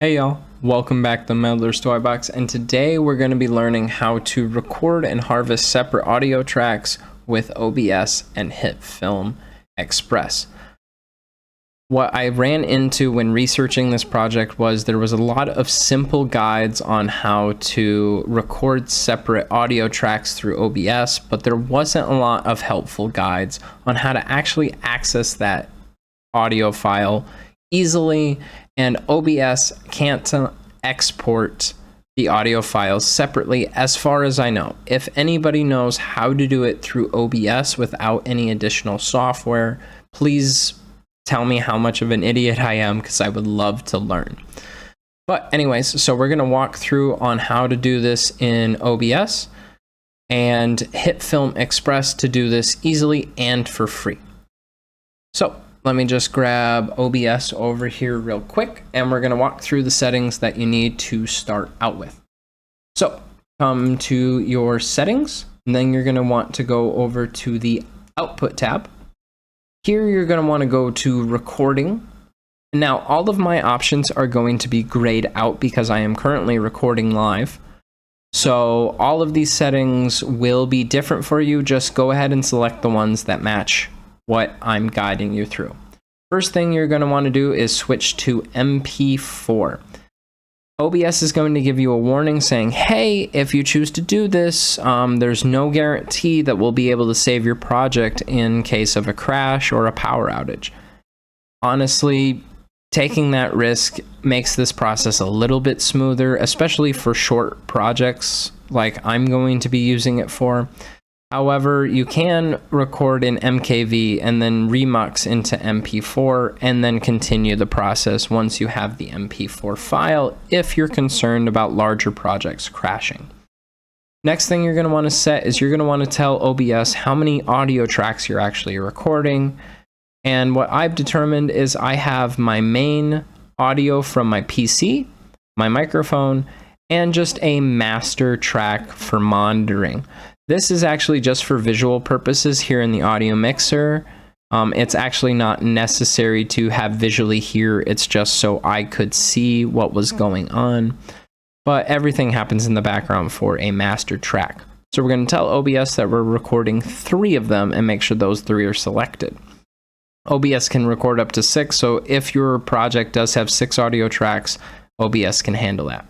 Hey y'all, welcome back to Meddler's Toybox, and today we're going to be learning how to record and harvest separate audio tracks with OBS and HitFilm Express. What I ran into when researching this project was there was a lot of simple guides on how to record separate audio tracks through OBS, but there wasn't a lot of helpful guides on how to actually access that audio file easily, and OBS can't export the audio files separately as far as I know. If anybody knows how to do it through OBS without any additional software, please tell me how much of an idiot I am, because I would love to learn. But anyways, so we're going to walk through on how to do this in OBS and HitFilm Express to do this easily and for free. So let me just grab OBS over here real quick, and we're going to walk through the settings that you need to start out with. So come to your settings, and then you're going to want to go over to the Output tab. Here you're going to want to go to Recording. Now all of my options are going to be grayed out because I am currently recording live. So all of these settings will be different for you. Just go ahead and select the ones that match what I'm guiding you through. First thing you're going to want to do is switch to MP4. OBS is going to give you a warning saying, hey, if you choose to do this, there's no guarantee that we'll be able to save your project in case of a crash or a power outage. Honestly, taking that risk makes this process a little bit smoother, especially for short projects like I'm going to be using it for. However, you can record in MKV and then remux into MP4 and then continue the process once you have the MP4 file if you're concerned about larger projects crashing. Next thing you're going to want to set is you're going to want to tell OBS how many audio tracks you're actually recording. And what I've determined is I have my main audio from my PC, my microphone, and just a master track for monitoring. This is actually just for visual purposes here in the audio mixer. It's actually not necessary to have visually here. It's just so I could see what was going on. But everything happens in the background for a master track. So we're going to tell OBS that we're recording 3 of them and make sure those 3 are selected. OBS can record up to 6, so if your project does have 6 audio tracks, OBS can handle that.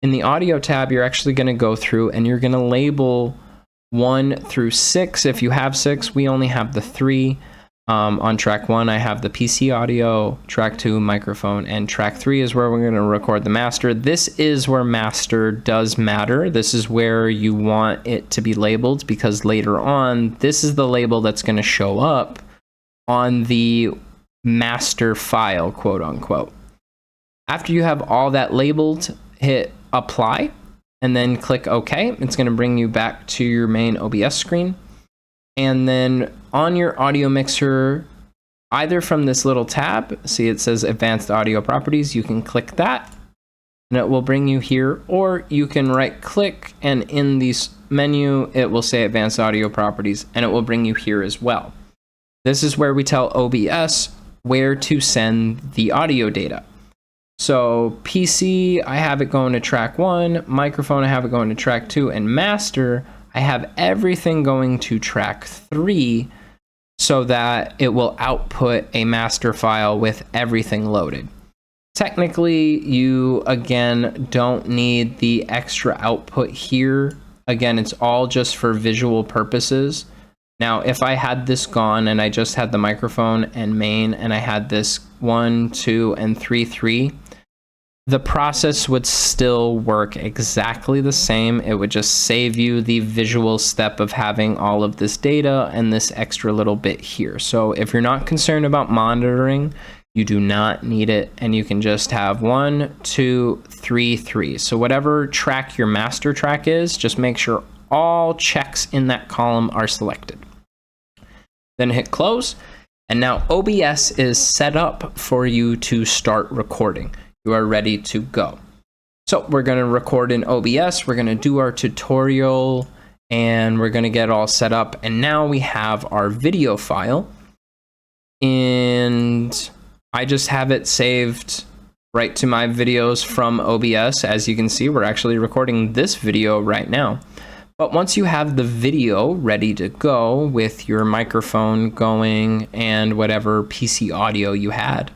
In the audio tab, you're actually going to go through and you're going to label 1 through 6. If you have 6, we only have the 3. On track 1, I have the PC audio, track 2, microphone, and track 3 is where we're going to record the master. This is where master does matter. This is where you want it to be labeled, because later on, this is the label that's going to show up on the master file, quote unquote. After you have all that labeled, hit apply. And then click OK. It's going to bring you back to your main OBS screen. And then on your audio mixer, either from this little tab, see it says Advanced Audio Properties, you can click that and it will bring you here, or you can right click and in this menu, it will say Advanced Audio Properties and it will bring you here as well. This is where we tell OBS where to send the audio data. So PC, I have it going to track 1, microphone, I have it going to track 2, and master, I have everything going to track 3 so that it will output a master file with everything loaded. Technically, you, again, don't need the extra output here. Again, it's all just for visual purposes. Now, if I had this gone and I just had the microphone and main and I had this 1, 2, and 3, the process would still work exactly the same. It would just save you the visual step of having all of this data and this extra little bit here. So if you're not concerned about monitoring, you do not need it, and you can just have 1, 2, 3. So whatever track your master track is, just make sure all checks in that column are selected. Then hit close, and now OBS is set up for you to start recording. You are ready to go. So we're going to record in OBS. We're going to do our tutorial and we're going to get all set up. And now we have our video file, and I just have it saved right to my videos from OBS. As you can see, we're actually recording this video right now. But once you have the video ready to go with your microphone going and whatever PC audio you had,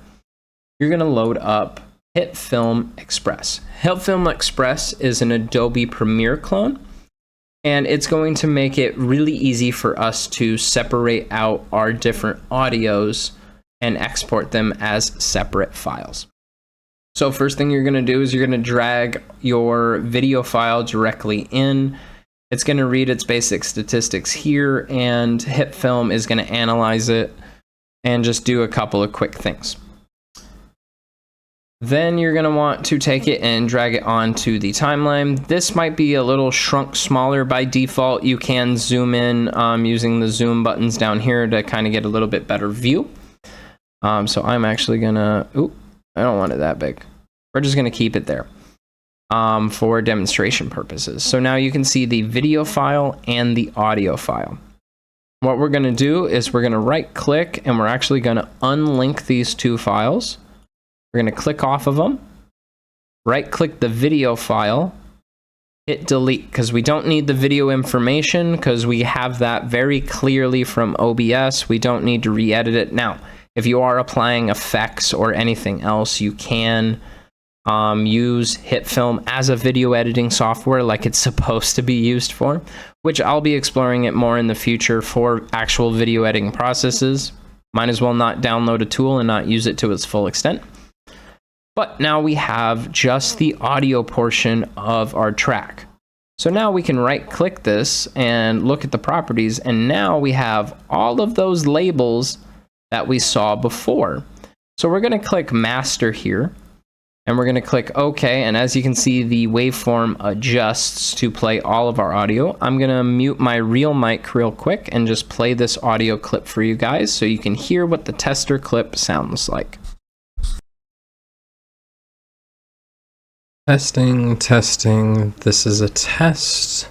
you're going to load up HitFilm Express. HitFilm Express is an Adobe Premiere clone, and it's going to make it really easy for us to separate out our different audios and export them as separate files. So first thing you're going to do is you're going to drag your video file directly in. It's going to read its basic statistics here, and HitFilm is going to analyze it and just do a couple of quick things. Then you're going to want to take it and drag it onto the timeline. This might be a little shrunk smaller by default. You can zoom in using the zoom buttons down here to kind of get a little bit better view. So I'm actually going to, I don't want it that big. We're just going to keep it there for demonstration purposes. So now you can see the video file and the audio file. What we're going to do is we're going to right click and we're actually going to unlink these two files. We're going to click off of them, right click the video file, hit delete, because we don't need the video information because we have that very clearly from OBS. We don't need to re-edit it. Now, if you are applying effects or anything else, you can use HitFilm as a video editing software like it's supposed to be used for, which I'll be exploring it more in the future for actual video editing processes. Might as well not download a tool and not use it to its full extent. But now we have just the audio portion of our track. So now we can right click this and look at the properties, and now we have all of those labels that we saw before. So we're going to click master here, and we're going to click OK, and as you can see, the waveform adjusts to play all of our audio. I'm going to mute my real mic real quick and just play this audio clip for you guys so you can hear what the tester clip sounds like. Testing, testing, this is a test.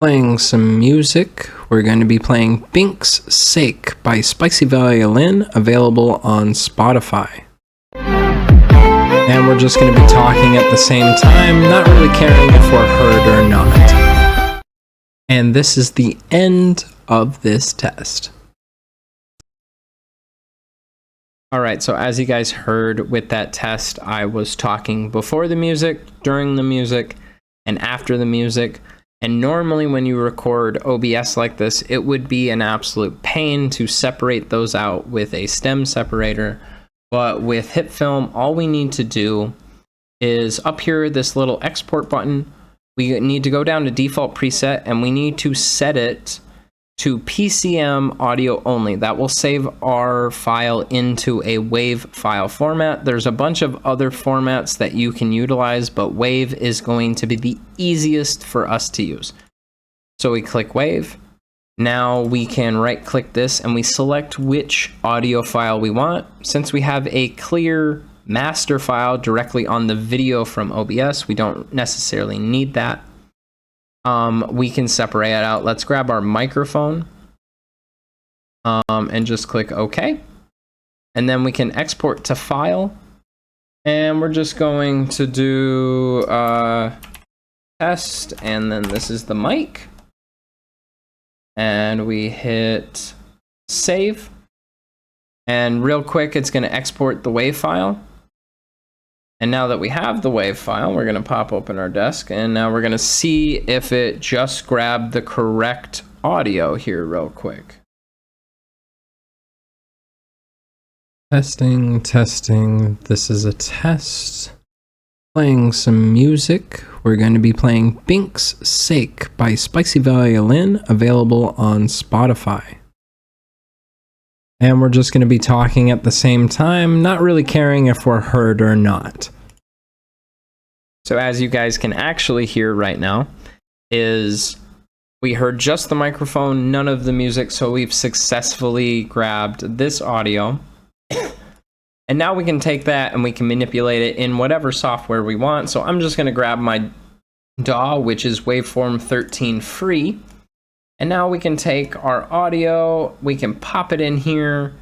Playing some music. We're going to be playing Bink's Sake by Spicy Violin, available on Spotify. And we're just going to be talking at the same time, not really caring if we're heard or not. And this is the end of this test. Alright, so as you guys heard with that test, I was talking before the music, during the music, and after the music. And normally when you record OBS like this, it would be an absolute pain to separate those out with a stem separator. But with HitFilm, all we need to do is up here, this little export button. We need to go down to default preset, and we need to set it to PCM audio only. That will save our file into a WAV file format. There's a bunch of other formats that you can utilize, but WAV is going to be the easiest for us to use. So we click WAV. Now we can right click this and we select which audio file we want. Since we have a clear master file directly on the video from OBS, we don't necessarily need that. We can separate it out. Let's grab our microphone and just click OK. And then we can export to file. And we're just going to do test. And then this is the mic. And we hit save. And real quick, it's going to export the WAV file. And now that we have the WAV file, we're going to pop open our desk, and now we're going to see if it just grabbed the correct audio here real quick. Testing, testing, this is a test. Playing some music. We're going to be playing Bink's Sake by Spicy Violin, available on Spotify. And we're just going to be talking at the same time, not really caring if we're heard or not. So as you guys can actually hear right now, is we heard just the microphone, none of the music, so we've successfully grabbed this audio. And now we can take that and we can manipulate it in whatever software we want. So I'm just going to grab my DAW, which is Waveform 13 free. And now we can take our audio, we can pop it in here,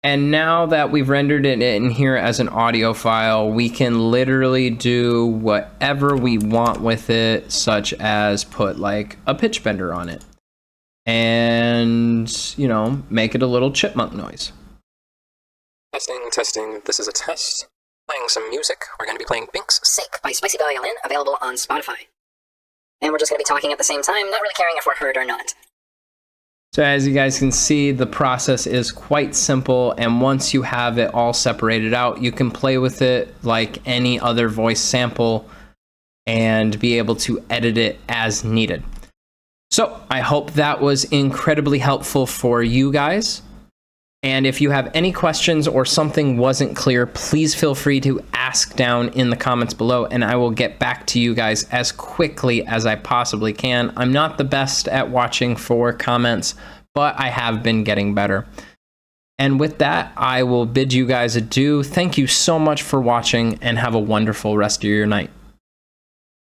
And now that we've rendered it in here as an audio file, we can literally do whatever we want with it, such as put like a pitch bender on it and, you know, make it a little chipmunk noise. Testing. This is a test. Playing some music. We're going to be playing Bink's Sick by Spicy Violin, available on Spotify. And we're just going to be talking at the same time, not really caring if we're heard or not. So as you guys can see, the process is quite simple, and once you have it all separated out, you can play with it like any other voice sample and be able to edit it as needed. So I hope that was incredibly helpful for you guys. And if you have any questions or something wasn't clear, please feel free to ask down in the comments below, and I will get back to you guys as quickly as I possibly can. I'm not the best at watching for comments, but I have been getting better. And with that, I will bid you guys adieu. Thank you so much for watching, and have a wonderful rest of your night.